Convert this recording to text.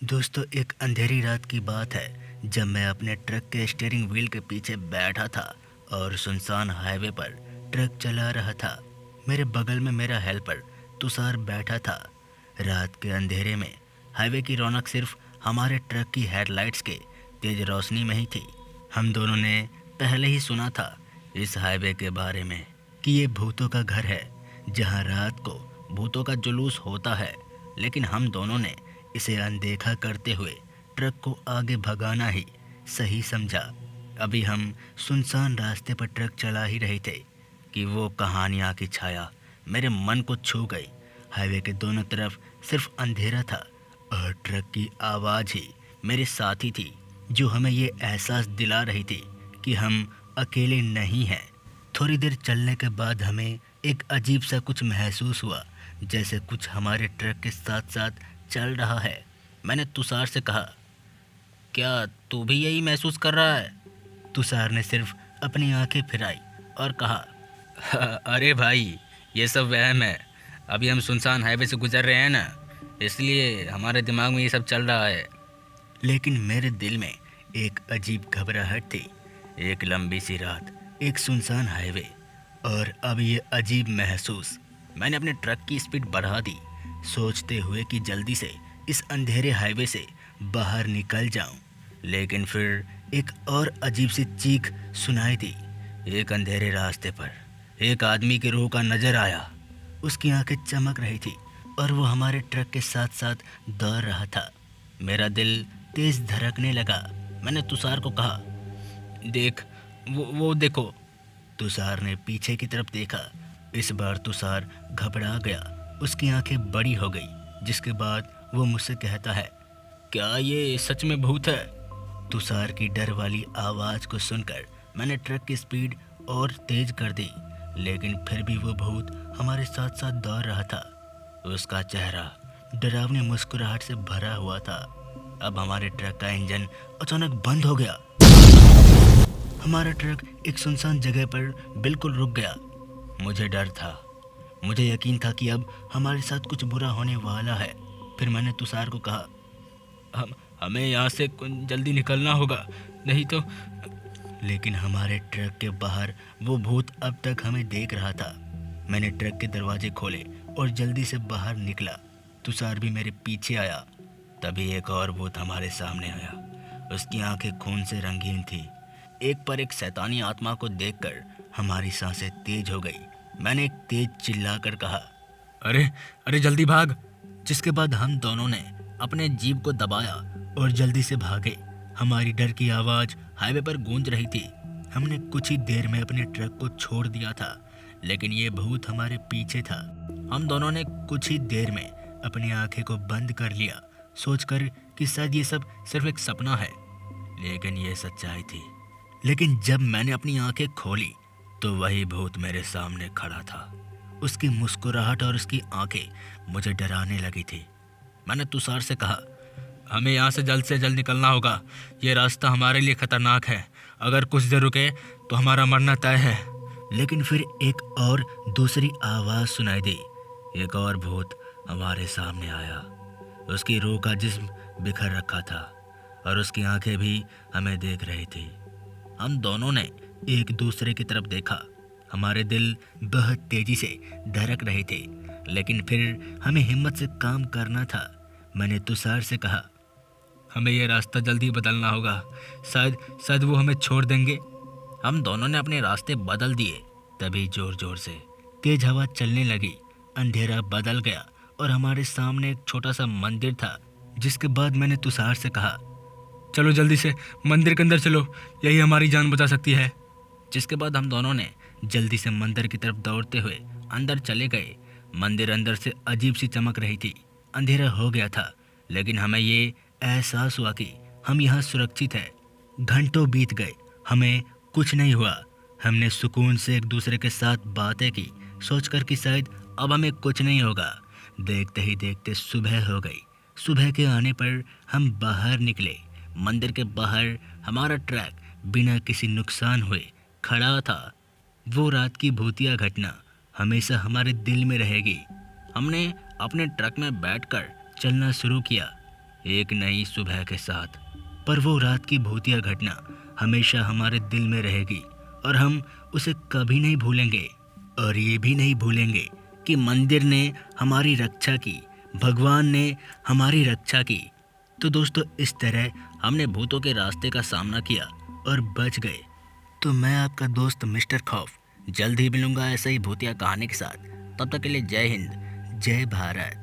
दोस्तों, एक अंधेरी रात की बात है जब मैं अपने ट्रक के स्टीयरिंग व्हील के पीछे बैठा था और सुनसान हाईवे पर ट्रक चला रहा था। मेरे बगल में मेरा हेल्पर तुषार बैठा था। रात के अंधेरे में हाईवे की रौनक सिर्फ हमारे ट्रक की हेडलाइट्स के तेज रोशनी में ही थी। हम दोनों ने पहले ही सुना था इस हाईवे के बारे में कि ये भूतों का घर है, जहाँ रात को भूतों का जुलूस होता है। लेकिन हम दोनों ने इसे अनदेखा करते हुए ट्रक को आगे भगाना ही सही समझा। अभी हम सुनसान रास्ते पर ट्रक चला ही रहे थे कि वो कहानियाँ की छाया मेरे मन को छू गई। हाईवे के दोनों तरफ सिर्फ अंधेरा था और ट्रक की आवाज़ ही मेरे साथी थी, जो हमें ये एहसास दिला रही थी कि हम अकेले नहीं हैं। थोड़ी देर चलने के बाद हमें एक अजीब सा कुछ महसूस हुआ, जैसे कुछ हमारे ट्रक के साथ साथ चल रहा है। मैंने तुषार से कहा, क्या तू भी यही महसूस कर रहा है? तुषार ने सिर्फ अपनी आंखें फिराई और कहा, अरे भाई, ये सब वहम है। अभी हम सुनसान हाईवे से गुजर रहे हैं ना, इसलिए हमारे दिमाग में ये सब चल रहा है। लेकिन मेरे दिल में एक अजीब घबराहट थी। एक लंबी सी रात, एक सुनसान हाईवे और अब ये अजीब महसूस। मैंने अपने ट्रक की स्पीड बढ़ा दी, सोचते हुए कि जल्दी से इस अंधेरे हाईवे से बाहर निकल जाऊं। लेकिन फिर एक और अजीब सी चीख सुनाई दी। एक अंधेरे रास्ते पर एक आदमी की रूह का नजर आया। उसकी आंखें चमक रही थी और वो हमारे ट्रक के साथ साथ दौड़ रहा था। मेरा दिल तेज धड़कने लगा। मैंने तुषार को कहा, देख, वो देखो। तुषार ने पीछे की तरफ देखा। इस बार तुषार घबरा गया, उसकी आंखें बड़ी हो गई, जिसके बाद वो मुझसे कहता है, क्या ये सच में भूत है? तुषार की डर वाली आवाज़ को सुनकर मैंने ट्रक की स्पीड और तेज कर दी, लेकिन फिर भी वो भूत हमारे साथ साथ दौड़ रहा था। उसका चेहरा डरावनी मुस्कुराहट से भरा हुआ था। अब हमारे ट्रक का इंजन अचानक बंद हो गया। हमारा ट्रक एक सुनसान जगह पर बिल्कुल रुक गया। मुझे डर था, मुझे यकीन था कि अब हमारे साथ कुछ बुरा होने वाला है। फिर मैंने तुषार को कहा, हमें यहाँ से जल्दी निकलना होगा, नहीं तो। लेकिन हमारे ट्रक के बाहर वो भूत अब तक हमें देख रहा था। मैंने ट्रक के दरवाजे खोले और जल्दी से बाहर निकला। तुषार भी मेरे पीछे आया। तभी एक और भूत हमारे सामने आया। उसकी आंखें खून से रंगीन थी। एक पर एक शैतानी आत्मा को देखकर हमारी सांसें तेज हो गई। मैंने एक तेज चिल्लाकर कहा, अरे अरे जल्दी भाग। जिसके बाद हम दोनों ने अपने जीप को दबाया और जल्दी से भागे। हमारी डर की आवाज़ हाईवे पर गूंज रही थी। हमने कुछ ही देर में अपने ट्रक को छोड़ दिया था, लेकिन ये भूत हमारे पीछे था। हम दोनों ने कुछ ही देर में अपनी आंखें को बंद कर लिया, सोचकर कि शायद ये सब सिर्फ एक सपना है। लेकिन ये सच्चाई थी। लेकिन जब मैंने अपनी आंखें खोली तो वही भूत मेरे सामने खड़ा था। उसकी मुस्कुराहट और उसकी आंखें मुझे डराने लगी थी। मैंने तुषार से कहा, हमें यहाँ से जल्द निकलना होगा। ये रास्ता हमारे लिए खतरनाक है। अगर कुछ देर रुके तो हमारा मरना तय है। लेकिन फिर एक और दूसरी आवाज़ सुनाई दी। एक और भूत हमारे सामने आया। उसकी रूह का जिस्म बिखर रखा था और उसकी आंखें भी हमें देख रही थी। हम दोनों ने एक दूसरे की तरफ देखा। हमारे दिल बहुत तेजी से धड़क रहे थे, लेकिन फिर हमें हिम्मत से काम करना था। मैंने तुषार से कहा, हमें यह रास्ता जल्दी बदलना होगा, शायद वो हमें छोड़ देंगे। हम दोनों ने अपने रास्ते बदल दिए। तभी जोर जोर से तेज हवा चलने लगी। अंधेरा बदल गया और हमारे सामने एक छोटा सा मंदिर था। जिसके बाद मैंने तुषार से कहा, चलो जल्दी से मंदिर के अंदर चलो, यही हमारी जान बचा सकती है। जिसके बाद हम दोनों ने जल्दी से मंदिर की तरफ दौड़ते हुए अंदर चले गए। मंदिर अंदर से अजीब सी चमक रही थी। अंधेरा हो गया था, लेकिन हमें ये एहसास हुआ कि हम यहाँ सुरक्षित हैं। घंटों बीत गए, हमें कुछ नहीं हुआ। हमने सुकून से एक दूसरे के साथ बातें की, सोचकर कि शायद अब हमें कुछ नहीं होगा। देखते ही देखते सुबह हो गई। सुबह के आने पर हम बाहर निकले। मंदिर के बाहर हमारा ट्रक बिना किसी नुकसान हुए खड़ा था। वो रात की भूतिया घटना हमेशा हमारे दिल में रहेगी। हमने अपने ट्रक में बैठकर चलना शुरू किया। एक नई सुबह के साथ। पर वो रात की भूतिया घटना हमेशा हमारे दिल में रहेगी और हम उसे कभी नहीं भूलेंगे। और ये भी नहीं भूलेंगे कि मंदिर ने हमारी रक्षा की, भगवान ने हमारी रक्षा की। तो दोस्तों, इस तरह हमने भूतों के रास्ते का सामना किया और बच गए। तो मैं आपका दोस्त मिस्टर खौफ जल्द ही मिलूंगा ऐसा ही भूतिया कहानी के साथ। तब तक के लिए जय हिंद, जय भारत।